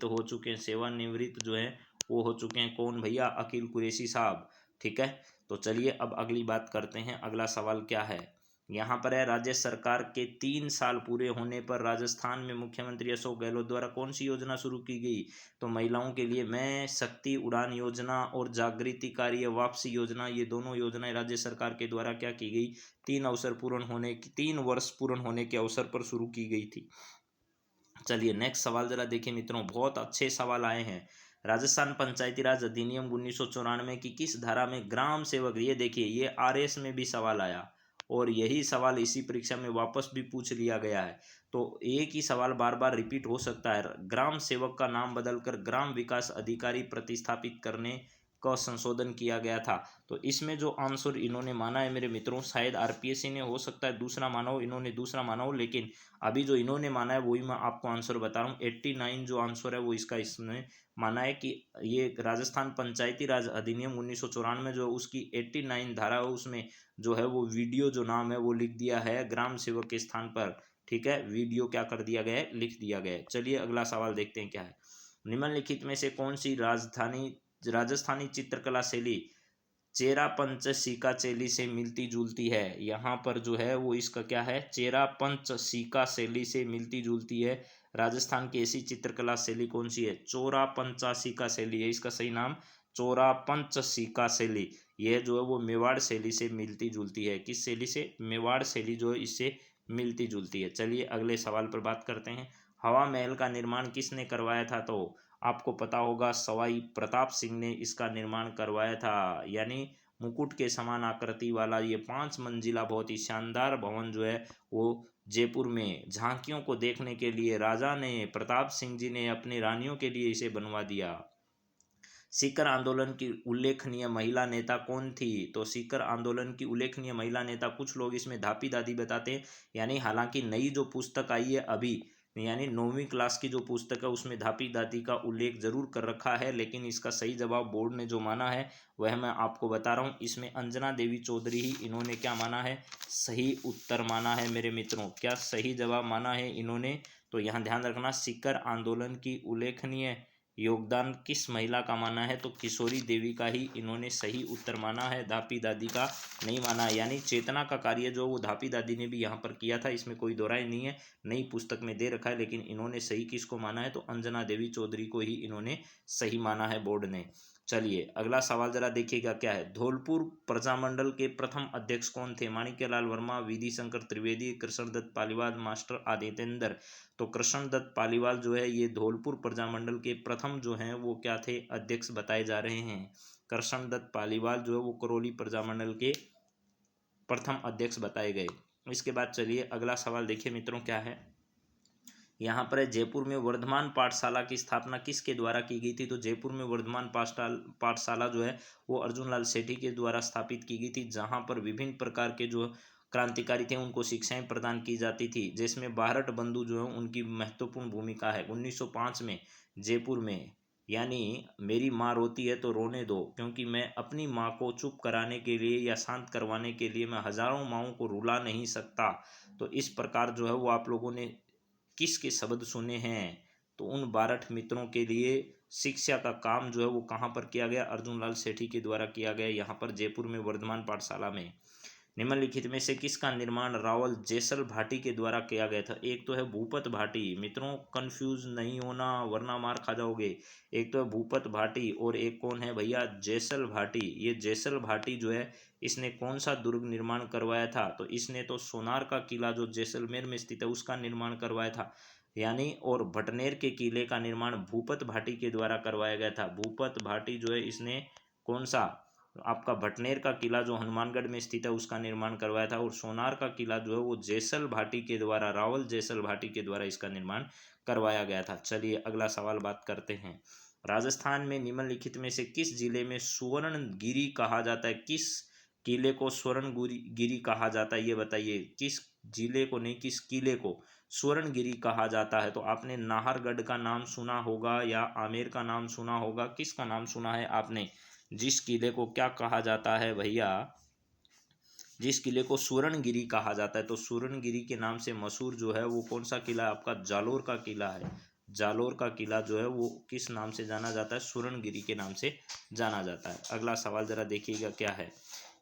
हो चुके हैं। सेवानिवृत्त जो है वो हो चुके हैं, कौन भैया, अकील कुरैशी साहब। ठीक है, तो चलिए अब अगली बात करते हैं। अगला सवाल क्या है, यहाँ पर है, राज्य सरकार के 3 साल पूरे होने पर राजस्थान में मुख्यमंत्री अशोक गहलोत द्वारा कौन सी योजना शुरू की गई। तो महिलाओं के लिए मैं शक्ति उड़ान योजना और जागृति कार्य वापसी योजना, ये दोनों योजनाएं राज्य सरकार के द्वारा क्या की गई, 3 वर्ष पूर्ण होने के अवसर पर शुरू की गई थी। चलिए नेक्स्ट सवाल जरा देखिए मित्रों, बहुत अच्छे सवाल आए हैं। राजस्थान पंचायती राज अधिनियम 1994 की किस धारा में ग्राम सेवक, ये देखिए ये आरएस में भी सवाल आया और यही सवाल इसी परीक्षा में वापस भी पूछ लिया गया है। तो एक ही सवाल बार बार रिपीट हो सकता है। ग्राम सेवक का नाम बदलकर ग्राम विकास अधिकारी प्रतिस्थापित करने का संशोधन किया गया था। तो इसमें जो आंसर इन्होंने माना है मेरे मित्रों, शायद आरपीएससी ने हो सकता है दूसरा माना हो, इन्होंने दूसरा माना हो, लेकिन अभी जो इन्होंने माना है वही मैं आपको आंसर बता रहा हूँ। 89 जो आंसर है वो इसका, इसने माना है कि ये राजस्थान पंचायती राज अधिनियम 1994 जो उसकी 89 धारा है उसमें जो है वो वीडियो जो नाम है वो लिख दिया है ग्राम सेवक के स्थान पर। ठीक है, वीडियो क्या कर दिया गया है, लिख दिया गया है। चलिए अगला सवाल देखते हैं क्या है। निम्नलिखित में से कौन सी राजस्थानी चित्रकला शैली चेरा पंच सीका शैली से मिलती जुलती है। यहाँ पर जो है वो इसका क्या है, चेरा पंच सीका शैली से मिलती जुलती है। राजस्थान की ऐसी चित्रकला शैली कौन सी है, चोरा पंचा सीका शैली है इसका सही नाम, चोरा पंच सीका शैली। यह जो है वो मेवाड़ शैली से मिलती जुलती है। किस शैली से, मेवाड़ शैली जो है इससे मिलती जुलती है। चलिए अगले सवाल पर बात करते हैं। हवा महल का निर्माण किसने करवाया था। तो आपको पता होगा सवाई प्रताप सिंह ने इसका निर्माण करवाया था। यानी मुकुट के समान आकृति वाला ये 5 मंजिला बहुत ही शानदार भवन जो है वो जयपुर में झांकियों को देखने के लिए राजा ने, प्रताप सिंह जी ने अपनी रानियों के लिए इसे बनवा दिया। सीकर आंदोलन की उल्लेखनीय महिला नेता कौन थी। तो सीकर आंदोलन की उल्लेखनीय महिला नेता कुछ लोग इसमें धापी दादी बताते हैं। यानी हालांकि नई जो पुस्तक आई है अभी, यानी 9वीं क्लास की जो पुस्तक है उसमें धापी दादी का उल्लेख जरूर कर रखा है, लेकिन इसका सही जवाब बोर्ड ने जो माना है वह मैं आपको बता रहा हूँ। इसमें अंजना देवी चौधरी ही इन्होंने क्या माना है, सही उत्तर माना है मेरे मित्रों। क्या सही जवाब माना है इन्होंने, तो यहाँ ध्यान रखना, सीकर आंदोलन की उल्लेखनीय योगदान किस महिला का माना है, तो किशोरी देवी का ही इन्होंने सही उत्तर माना है, धापी दादी का नहीं माना है। यानी चेतना का कार्य जो वो धापी दादी ने भी यहाँ पर किया था, इसमें कोई दो राय नहीं है, नई पुस्तक में दे रखा है, लेकिन इन्होंने सही किसको माना है, तो अंजना देवी चौधरी को ही इन्होंने सही माना है बोर्ड ने। चलिए अगला सवाल जरा देखिएगा क्या है। धौलपुर प्रजामंडल के प्रथम अध्यक्ष कौन थे। माणिक्यलाल वर्मा, विधि शंकर त्रिवेदी, कृष्णदत्त पालीवाल, मास्टर आदित्येंद्र। तो कृष्णदत्त पालीवाल जो है ये धौलपुर प्रजामंडल के प्रथम जो हैं वो क्या थे, अध्यक्ष बताए जा रहे हैं। कृष्णदत्त पालीवाल जो है वो करौली प्रजामंडल के प्रथम अध्यक्ष बताए गए। इसके बाद चलिए अगला सवाल देखिए मित्रों क्या है। यहाँ पर जयपुर में वर्धमान पाठशाला की स्थापना किसके द्वारा की गई थी। तो जयपुर में वर्धमान पाठशाला जो है वो अर्जुन लाल सेठी के द्वारा स्थापित की गई थी, जहाँ पर विभिन्न प्रकार के जो क्रांतिकारी थे उनको शिक्षाएं प्रदान की जाती थी, जिसमें बारहट बंधु जो है उनकी महत्वपूर्ण भूमिका है। 1905 में जयपुर में, यानी मेरी माँ रोती है तो रोने दो, क्योंकि मैं अपनी माँ को चुप कराने के लिए या शांत करवाने के लिए मैं हजारों माँओं को रुला नहीं सकता। तो इस प्रकार जो है वो आप लोगों ने किसके शब्द सुने हैं, तो उन बारठ मित्रों के लिए शिक्षा का काम जो है वो कहाँ पर किया गया, अर्जुन लाल सेठी के द्वारा किया गया, यहाँ पर जयपुर में वर्धमान पाठशाला में। निम्नलिखित में से किसका निर्माण रावल जेसल भाटी के द्वारा किया गया था? एक तो है भूपत भाटी, मित्रों कंफ्यूज नहीं होना वरना मार खा जाओगे। एक तो है भूपत भाटी और एक कौन है भैया? जेसल भाटी। ये जेसल भाटी जो है इसने कौन सा दुर्ग निर्माण करवाया था? तो इसने तो सोनार का किला जो जैसलमेर में स्थित है उसका निर्माण करवाया था, यानी। और भटनेर के किले का निर्माण भूपत भाटी के द्वारा करवाया गया था। भूपत भाटी जो है इसने कौन सा? आपका भटनेर का किला जो हनुमानगढ़ में स्थित है उसका निर्माण करवाया था। और सोनार का किला जो है वो जेसल भाटी के द्वारा, रावल जेसल भाटी के द्वारा इसका निर्माण करवाया गया था। चलिए अगला सवाल बात करते हैं। राजस्थान में निम्नलिखित में से किस जिले में सुवर्णगिरी कहा जाता है? किस किले को स्वर्णगिरी कहा जाता है, ये बताइए। किस जिले को नहीं, किस किले को स्वर्णगिरी कहा जाता है? तो आपने नाहरगढ़ का नाम सुना होगा या आमेर का नाम सुना होगा, किसका नाम सुना है आपने? जिस किले को क्या कहा जाता है भैया? जिस किले को सुवर्णगिरी कहा जाता है, तो सुवर्णगिरी के नाम से मशहूर जो है वो कौन सा किला है आपका? जालोर का किला है। जालोर का किला जो है वो किस नाम से जाना जाता है? सुवर्णगिरी के नाम से जाना जाता है। अगला सवाल जरा देखिएगा क्या है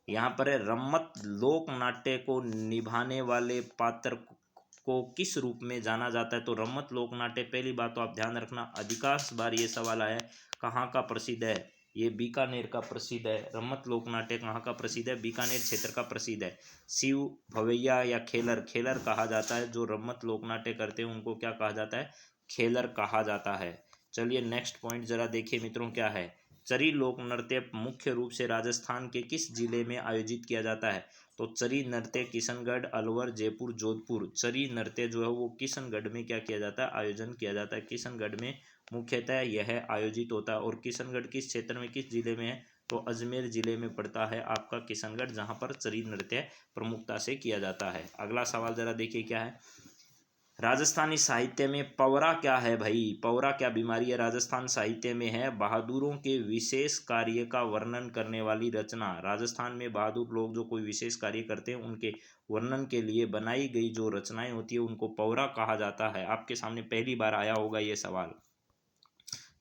यहाँ पर है। रम्मत लोक नाट्य को निभाने वाले पात्र को किस रूप में जाना जाता है? तो रम्मत लोक नाट्य, पहली बात तो आप ध्यान रखना, अधिकांश बार ये सवाल आया कहाँ का प्रसिद्ध है? ये बीकानेर का प्रसिद्ध है। रम्मत लोकनाट्य कहाँ का प्रसिद्ध है? बीकानेर क्षेत्र का प्रसिद्ध है। शिव भवैया या खेलर, खेलर कहा जाता है जो रम्मत लोकनाट्य करते हैं उनको क्या कहा जाता है? खेलर कहा जाता है। चलिए नेक्स्ट पॉइंट जरा देखिए मित्रों क्या है। चरी लोक नृत्य मुख्य रूप से राजस्थान के किस जिले में आयोजित किया जाता है? तो चरी नृत्य किशनगढ़, अलवर, जयपुर, जोधपुर। चरी नृत्य जो है वो किशनगढ़ में क्या किया जाता है? आयोजन किया जाता है। किशनगढ़ में मुख्यतः यह आयोजित होता है। और किशनगढ़ किस क्षेत्र में, किस जिले में है? तो अजमेर जिले में पड़ता है आपका किशनगढ़, जहां पर चरी नृत्य प्रमुखता से किया जाता है। अगला सवाल जरा देखिए क्या है। राजस्थानी साहित्य में पवरा क्या है भाई? पवरा क्या बीमारी है? राजस्थान साहित्य में है बहादुरों के विशेष कार्य का वर्णन करने वाली रचना। राजस्थान में बहादुर लोग जो कोई विशेष कार्य करते हैं उनके वर्णन के लिए बनाई गई जो रचनाएं होती है उनको पवरा कहा जाता है। आपके सामने पहली बार आया होगा ये सवाल।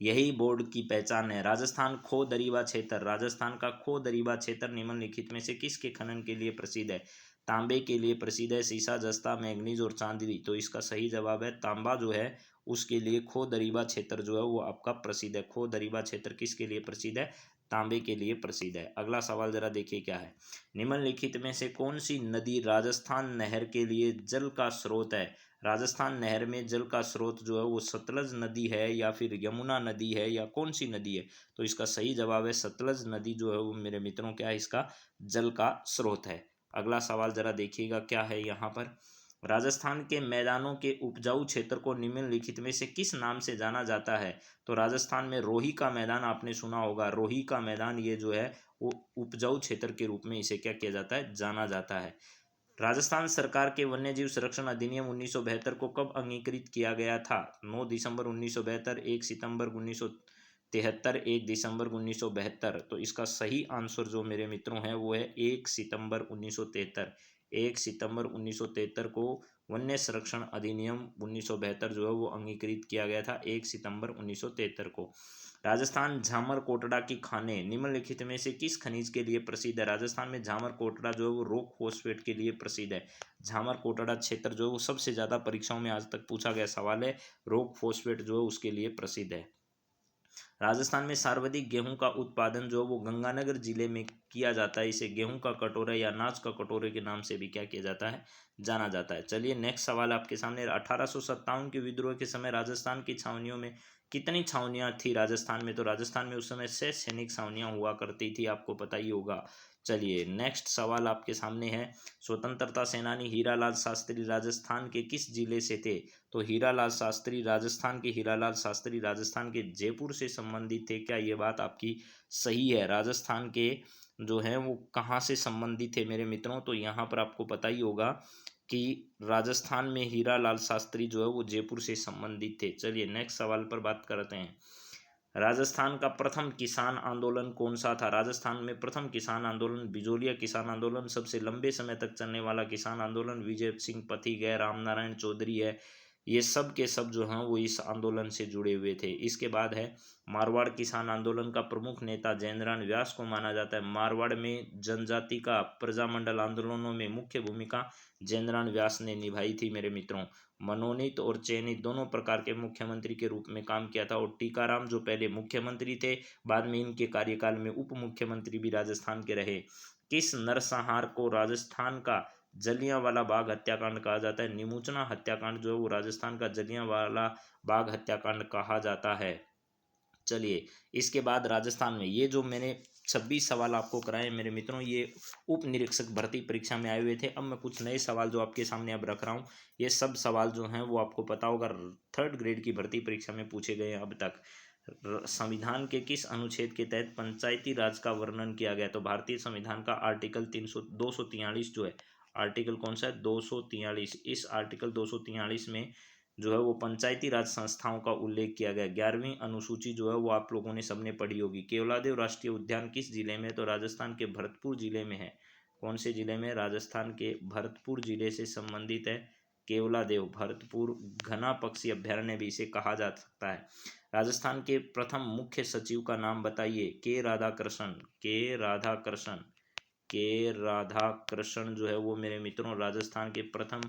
यही बोर्ड की पहचान है। राजस्थान खो दरीबा क्षेत्र, राजस्थान का खो दरीबा क्षेत्र निम्नलिखित में से किसके खनन के लिए प्रसिद्ध है? तांबे के लिए प्रसिद्ध है, सीसा, जस्ता, मैंगनीज और चांदी। तो इसका सही जवाब है तांबा जो है उसके लिए खो दरीबा क्षेत्र जो है वो आपका प्रसिद्ध है। खो दरीबा क्षेत्र किसके लिए प्रसिद्ध है? तांबे के लिए प्रसिद्ध है। अगला सवाल जरा देखिए क्या है। निम्नलिखित में से कौन सी नदी राजस्थान नहर के लिए जल का स्रोत है? राजस्थान नहर में जल का स्रोत जो है वो सतलज नदी है या फिर यमुना नदी है या कौन सी नदी है? तो इसका सही जवाब है सतलज नदी जो है वो मेरे मित्रों क्या है? इसका जल का स्रोत है। अगला सवाल जरा देखिएगा क्या है यहाँ पर। राजस्थान के मैदानों के उपजाऊ क्षेत्र को निम्नलिखित में से किस नाम से जाना जाता है? तो राजस्थान में रोही का मैदान आपने सुना होगा। रोही का मैदान ये जो है वो उपजाऊ क्षेत्र के रूप में इसे क्या किया जाता है? जाना जाता है। राजस्थान सरकार के वन्यजीव संरक्षण अधिनियम 1972 को कब अंगीकृत किया गया था? 9 दिसंबर 1972, 1 सितंबर 1973, 1 दिसंबर 1972। तो इसका सही आंसर जो मेरे मित्रों है वो है 1 सितंबर 1973। 1 सितंबर 1973 को वन्य संरक्षण अधिनियम 1972 जो है वो अंगीकृत किया गया था 1 सितंबर 1973 को। राजस्थान झामर कोटड़ा की खानें निम्नलिखित में से किस खनिज के लिए प्रसिद्ध है? राजस्थान में झामर कोटड़ा जो है वो रॉक फॉस्फेट के लिए प्रसिद्ध है। झामर कोटड़ा क्षेत्र जो है वो सबसे ज़्यादा परीक्षाओं में आज तक पूछा गया सवाल है, रॉक फॉस्फेट जो है उसके लिए प्रसिद्ध है। राजस्थान में सर्वाधिक गेहूं का उत्पादन जो वो गंगानगर जिले में किया जाता है। इसे गेहूं का कटोरा या अनाज का कटोरे के नाम से भी क्या किया जाता है? जाना जाता है। चलिए नेक्स्ट सवाल आपके सामने। 1857 के विद्रोह के समय राजस्थान की छावनियों में कितनी छावनियां थी राजस्थान में? तो राजस्थान में उस समय 6 सैनिक छावनियां हुआ करती थी, आपको पता ही होगा। चलिए नेक्स्ट सवाल आपके सामने है। स्वतंत्रता सेनानी हीरालाल शास्त्री राजस्थान के किस जिले से थे? तो हीरालाल शास्त्री राजस्थान के, हीरालाल शास्त्री राजस्थान के जयपुर से संबंधित थे। क्या ये बात आपकी सही है? राजस्थान के जो हैं वो कहाँ से संबंधित थे मेरे मित्रों? तो यहाँ पर आपको पता ही होगा कि राजस्थान में हीरालाल शास्त्री जो है वो जयपुर से संबंधित थे। चलिए नेक्स्ट सवाल पर बात करते हैं। राजस्थान का प्रथम किसान आंदोलन कौन सा था? राजस्थान में प्रथम किसान आंदोलन बिजोलिया किसान आंदोलन, सबसे लंबे समय तक चलने वाला किसान आंदोलन विजय सिंह पथिक है, रामनारायण चौधरी है, ये सब के सब जो हैं वो इस आंदोलन से जुड़े हुए थे। इसके बाद है मारवाड़ किसान आंदोलन का प्रमुख नेता जयेंद्रनाथ व्यास को माना जाता है। मारवाड़ में जनजाति का प्रजामंडल आंदोलनों में मुख्य भूमिका जयेंद्रनाथ व्यास ने निभाई थी मेरे मित्रों। मनोनीत और चयनित दोनों प्रकार के मुख्यमंत्री के रूप में काम किया था। और टीकाराम जो पहले मुख्यमंत्री थे, बाद में इनके कार्यकाल में उप मुख्यमंत्री भी राजस्थान के रहे। किस नरसंहार को राजस्थान का जलियांवाला बाग हत्याकांड कहा जाता है? निमुचना हत्याकांड जो है वो राजस्थान का जलियांवाला बाग हत्याकांड कहा जाता है। चलिए, इसके बाद राजस्थान में ये जो मैंने 26 सवाल आपको कराए मेरे मित्रों, ये उप निरीक्षक भर्ती परीक्षा में आए हुए थे। अब मैं कुछ नए सवाल जो आपके सामने अब रख रहा हूँ, ये सब सवाल जो हैं वो आपको पता होगा 3rd ग्रेड की भर्ती परीक्षा में पूछे गए हैं अब तक। संविधान के किस अनुच्छेद के तहत पंचायती राज का वर्णन किया गया? तो भारतीय संविधान का आर्टिकल 243 जो है, आर्टिकल कौन सा है? 243। इस आर्टिकल 243 में जो है वो पंचायती राज संस्थाओं का उल्लेख किया गया। 11वीं अनुसूची जो है वो आप लोगों ने सबने पढ़ी होगी। केवलादेव राष्ट्रीय उद्यान किस जिले में? तो राजस्थान के भरतपुर जिले में है। कौन से जिले में? राजस्थान के भरतपुर जिले से संबंधित है केवलादेव। भरतपुर घना पक्षी अभ्यारण्य भी इसे कहा जा सकता है। राजस्थान के प्रथम मुख्य सचिव का नाम बताइए। के राधाकृष्णन। के राधाकृष्णन जो है वो मेरे मित्रों राजस्थान के प्रथम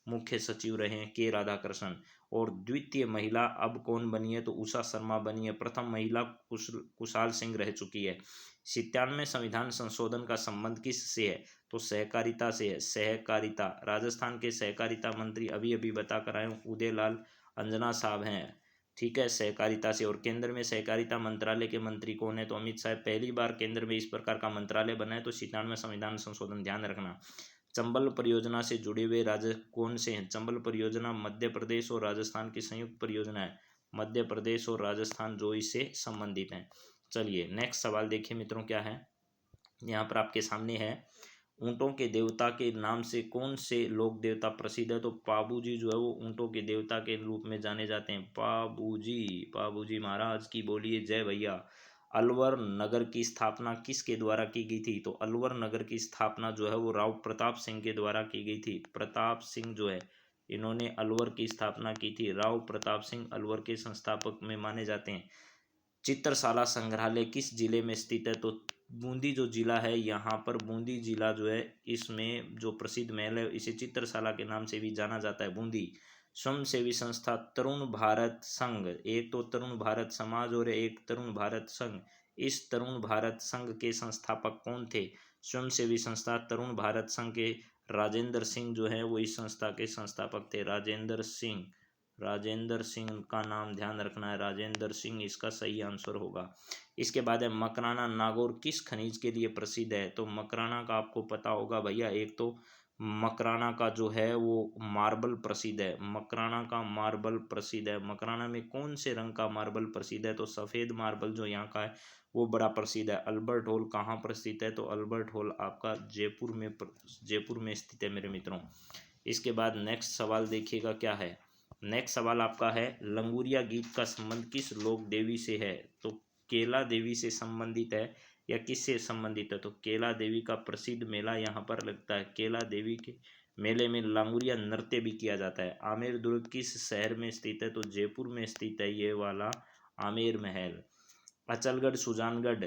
मुख्य सचिव रहे हैं के राधाकृष्णन। और द्वितीय महिला अब कौन बनी है? तो उषा शर्मा बनी है। प्रथम महिला कुशाल सिंह रह चुकी है। 97वें संविधान संशोधन का संबंध किस से है? तो सहकारिता से है। सहकारिता, राजस्थान के सहकारिता मंत्री अभी अभी बता कर आए हूँ, उदयलाल अंजना साहब हैं। ठीक है, सहकारिता से। और केंद्र में सहकारिता मंत्रालय के मंत्री कौन है? तो अमित शाह। पहली बार केंद्र में इस प्रकार का मंत्रालय बना है। तो 97वें संविधान संशोधन, ध्यान रखना। चंबल परियोजना से जुड़े हुए राज्य कौन से हैं? चंबल परियोजना मध्य प्रदेश और राजस्थान की संयुक्त परियोजना है। मध्य प्रदेश और राजस्थान जो इससे संबंधित हैं। चलिए नेक्स्ट सवाल देखिए मित्रों, क्या है यहाँ पर आपके सामने है। ऊंटों के देवता के नाम से कौन से लोक देवता प्रसिद्ध है? तो पाबूजी जो है वो ऊंटों के देवता के रूप में जाने जाते हैं। पाबूजी महाराज की बोलिए जय भैया। अलवर नगर की स्थापना किसके द्वारा की गई थी? तो अलवर नगर की स्थापना जो है वो राव प्रताप सिंह के द्वारा की गई थी। प्रताप सिंह जो है इन्होंने अलवर की स्थापना की थी। राव प्रताप सिंह अलवर के संस्थापक में माने जाते हैं। चित्रशाला संग्रहालय किस जिले में स्थित है? तो बूंदी जो जिला है, यहाँ पर बूंदी जिला जो है, इसमें जो प्रसिद्ध महल है इसे चित्रशाला के नाम से भी जाना जाता है, बूंदी। स्वयंसेवी संस्था तरुण भारत संघ, एक तो तरुण भारत समाज और एक तरुण भारत संघ। इस तरुण भारत संघ के संस्थापक कौन थे? स्वयंसेवी संस्था तरुण भारत संघ के राजेंद्र सिंह जो है वो इस संस्था के संस्थापक थे। राजेंद्र सिंह का नाम ध्यान रखना है, राजेंद्र सिंह इसका सही आंसर होगा। इसके बाद है मकराना नागौर किस खनिज के लिए प्रसिद्ध है? तो मकराना का आपको पता होगा भैया, एक तो मकराना का जो है वो मार्बल प्रसिद्ध है। मकराना का मार्बल प्रसिद्ध है। मकराना में कौन से रंग का मार्बल प्रसिद्ध है? तो सफ़ेद मार्बल जो यहाँ का है वो बड़ा प्रसिद्ध है। अल्बर्ट हॉल कहाँ पर स्थित है? तो अल्बर्ट हॉल आपका जयपुर में स्थित है मेरे मित्रों। इसके बाद नेक्स्ट सवाल देखिएगा क्या है। नेक्स्ट सवाल आपका है लंगूरिया गीत का संबंध किस लोक देवी से है? तो केला देवी से संबंधित है या किससे संबंधित है? तो केला देवी का प्रसिद्ध मेला यहाँ पर लगता है। केला देवी के मेले में लांगुरिया नृत्य भी किया जाता है। आमेर दुर्ग किस शहर में स्थित है? तो जयपुर में स्थित है ये वाला आमेर महल। अचलगढ़, सुजानगढ़,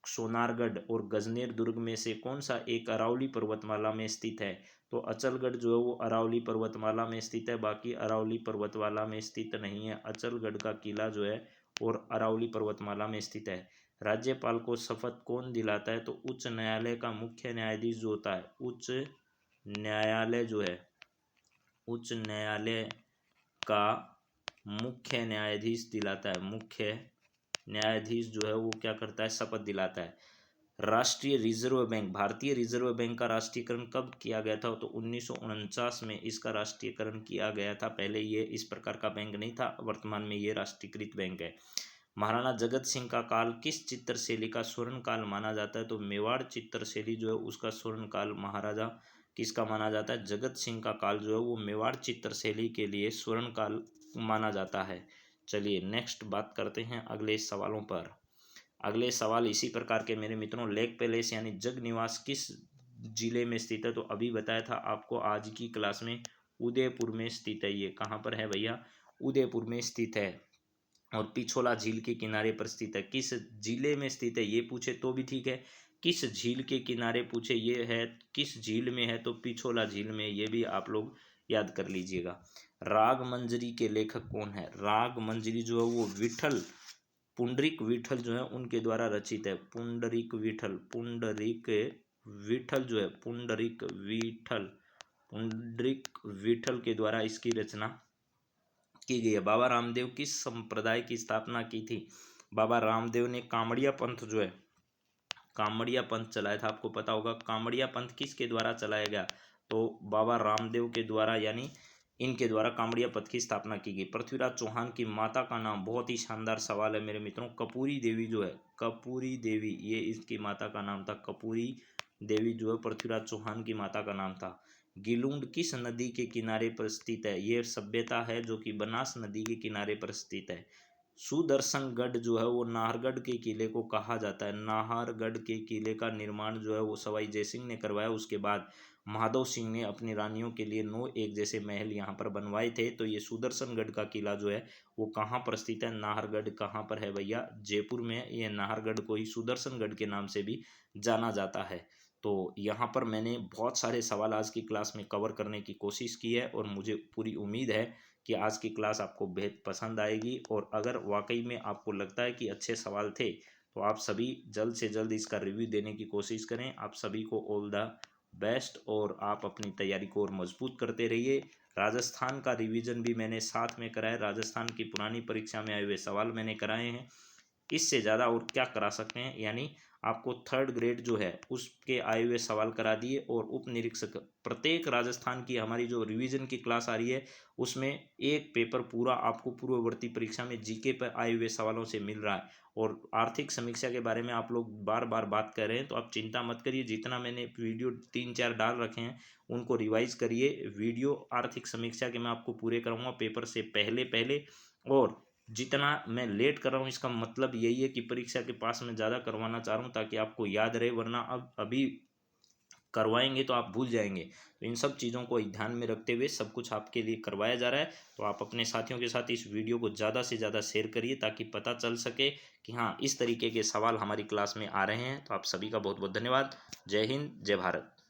सोनारगढ़ और गजनेर दुर्ग में से कौन सा एक अरावली पर्वतमाला में स्थित है? तो अचलगढ़ जो है वो अरावली पर्वतमाला में स्थित है, बाकी अरावली पर्वतमाला में स्थित नहीं है। अचलगढ़ का किला जो है और अरावली पर्वतमाला में स्थित है। राज्यपाल को शपथ कौन दिलाता है? तो उच्च न्यायालय का मुख्य न्यायाधीश जो होता है, उच्च न्यायालय का मुख्य न्यायाधीश दिलाता है। मुख्य न्यायाधीश जो है वो क्या करता है? शपथ दिलाता है। राष्ट्रीय रिजर्व बैंक, भारतीय रिजर्व बैंक का राष्ट्रीयकरण कब किया गया था? तो 1949 में इसका राष्ट्रीयकरण किया गया था। पहले ये इस प्रकार का बैंक नहीं था, वर्तमान में ये राष्ट्रीयकृत बैंक है। महाराणा जगत सिंह का काल किस चित्रशैली का स्वर्ण काल माना जाता है? तो मेवाड़ चित्रशैली जो है उसका स्वर्ण काल महाराजा किसका माना जाता है? जगत सिंह का काल जो है वो मेवाड़ चित्रशैली के लिए स्वर्ण काल माना जाता है। चलिए नेक्स्ट बात करते हैं अगले सवालों पर। अगले सवाल इसी प्रकार के मेरे मित्रों, लेक पैलेस यानी जग निवास किस जिले में स्थित है? तो अभी बताया था आपको आज की क्लास में, उदयपुर में स्थित है। ये कहाँ पर है भैया? उदयपुर में स्थित है। और पिछोला झील के किनारे पर स्थित है। किस जिले में स्थित है ये पूछे तो भी ठीक है, किस झील के किनारे पूछे ये है, किस झील में है तो पिछोला झील में, ये भी आप लोग याद कर लीजिएगा। राग मंजरी के लेखक कौन है? राग मंजरी जो है वो विठल, पुंडरीक विठल जो है उनके द्वारा रचित है। पुंडरीक विठल, पुंडरीक विठल जो है, पुंडरीक विठल, पुंडरीक विठल के द्वारा इसकी रचना की गई है। बाबा रामदेव किस संप्रदाय की स्थापना की थी? बाबा रामदेव ने कामड़िया पंथ जो है, कामड़िया पंथ चलाया था। आपको पता होगा कामड़िया पंथ किसके द्वारा चलाया गया? तो बाबा रामदेव के द्वारा, यानी इनके द्वारा कामड़िया पंथ की स्थापना की गई। पृथ्वीराज चौहान की माता का नाम, बहुत ही शानदार सवाल है मेरे मित्रों। कपूरी देवी जो है, कपूरी देवी, ये इसकी माता का नाम था। कपूरी देवी जो है पृथ्वीराज चौहान की माता का नाम था। गिलुंड किस नदी के किनारे पर स्थित है? ये सभ्यता है जो कि बनास नदी के किनारे पर स्थित है। सुदर्शनगढ़ जो है वो नाहरगढ़ के किले को कहा जाता है। नाहरगढ़ के किले का निर्माण जो है वो सवाई जयसिंह ने करवाया। उसके बाद माधव सिंह ने अपनी रानियों के लिए 9 एक जैसे महल यहाँ पर बनवाए थे। तो ये सुदर्शनगढ़ का किला जो है वो कहाँ पर स्थित है? नाहरगढ़ कहाँ पर है भैया? जयपुर में। ये नाहरगढ़ को ही सुदर्शनगढ़ के नाम से भी जाना जाता है। तो यहाँ पर मैंने बहुत सारे सवाल आज की क्लास में कवर करने की कोशिश की है और मुझे पूरी उम्मीद है कि आज की क्लास आपको बेहद पसंद आएगी। और अगर वाकई में आपको लगता है कि अच्छे सवाल थे तो आप सभी जल्द से जल्द इसका रिव्यू देने की कोशिश करें। आप सभी को ऑल द बेस्ट और आप अपनी तैयारी को और मजबूत करते रहिए। राजस्थान का रिवीजन भी मैंने साथ में कराया। राजस्थान की पुरानी परीक्षा में आए हुए सवाल मैंने कराए हैं। इससे ज़्यादा और क्या करा सकते हैं, यानी आपको 3rd ग्रेड जो है उसके आए हुए सवाल करा दिए। और उप निरीक्षक, प्रत्येक राजस्थान की हमारी जो रिवीजन की क्लास आ रही है उसमें एक पेपर पूरा आपको पूर्ववर्ती परीक्षा में जीके पर आए हुए सवालों से मिल रहा है। और आर्थिक समीक्षा के बारे में आप लोग बार बार बात कर रहे हैं तो आप चिंता मत करिए। जितना मैंने वीडियो 3-4 डाल रखे हैं उनको रिवाइज करिए। वीडियो आर्थिक समीक्षा के मैं आपको पूरे कराऊंगा पेपर से पहले पहले। और जितना मैं लेट कर रहा हूँ इसका मतलब यही है कि परीक्षा के पास मैं ज़्यादा करवाना चाह रहा हूँ ताकि आपको याद रहे, वरना अब अभी करवाएंगे तो आप भूल जाएंगे। तो इन सब चीज़ों को ध्यान में रखते हुए सब कुछ आपके लिए करवाया जा रहा है। तो आप अपने साथियों के साथ इस वीडियो को ज़्यादा से ज़्यादा शेयर करिए ताकि पता चल सके कि हाँ इस तरीके के सवाल हमारी क्लास में आ रहे हैं। तो आप सभी का बहुत बहुत धन्यवाद। जय हिंद, जय भारत।